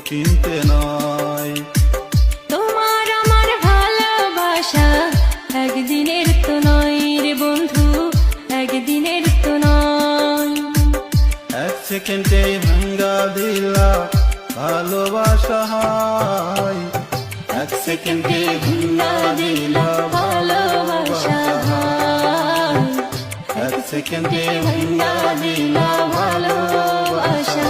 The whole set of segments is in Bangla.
কিনতে নয়। তোমার আমার ভালোবাসা একদিনের তো নয় রে বন্ধু, একদিনের তো নয়। এক সেকেন্ডে ভাঙ্গা দিলা ভালোবাসা হায়, এক সেকেন্ডে ভাঙ্গা দিলা ভালোবাসা হায়, এক সেকেন্ডে ভাঙ্গা দিলা ভালোবাসা।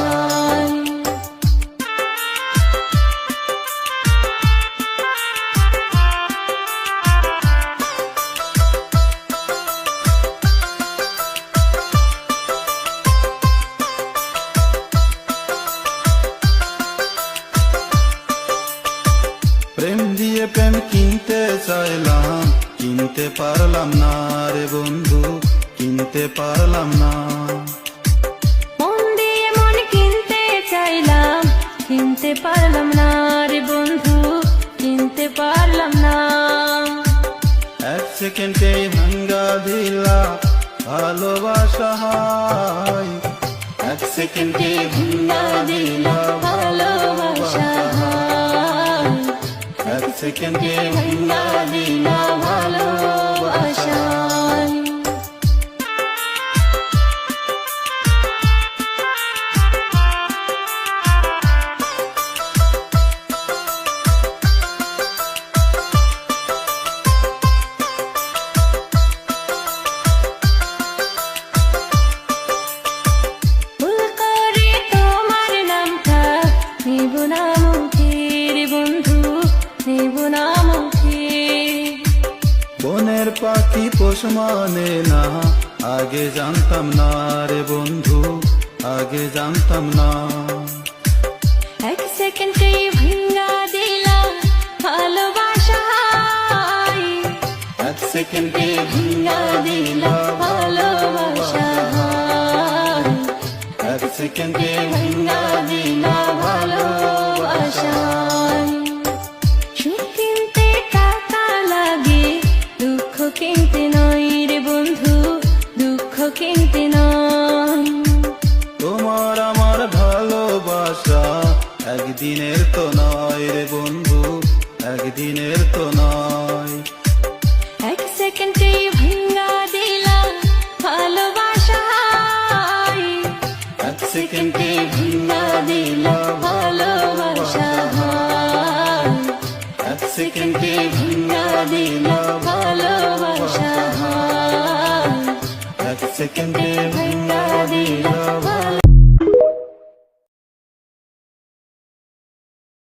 প্রেম দিয়ে প্রেম কিনতে চাইলাম, কিনতে পারলাম না রে বন্ধু, কিনতে পারলাম না। মন দিয়ে মন কিনতে চাইলাম, কিনতে পারলাম না রে বন্ধু, কিনতে পারলাম না। এক সেকেন্ডে ভাঙ্গা দিলা ভালোবাসা হায়, এক সেকেন্ডে ভাঙ্গা দিলা ভালোবাসা হায়, এক সেকেন্ডে ভাঙ্গা দিলা ভালোবাসা। বনের পাখি পোষ মানে না, আগে জানতাম না রে বন্ধু, আগে জানতাম না। এক সেকেন্ডে ভাঙ্গা দিলা ভালোবাসা হায়, এক সেকেন্ডে ভাঙ্গা দিলা ভালোবাসা হায়, এক সেকেন্ডে ভাঙ্গা দিলা ভালোবাসা। সুখ কিনতে টাকা লাগে, দুঃখ কিনতে নয় রে বন্ধু, দুঃখ কিনতে নয়। তোমার আমার ভালোবাসা একদিনের তো নয় রে বন্ধু, একদিনের তো নয়। এক সেকেন্ডে ভাঙ্গা দিলা ভালোবাসা হায়, এক সেকেন্ডে ভাঙ্গা দিলা ভালোবাসা হায়, এক সেকেন্ডে ভাঙ্গা দিলা ভালোবাসা হায়, এক সেকেন্ডে ভাঙ্গা দিলা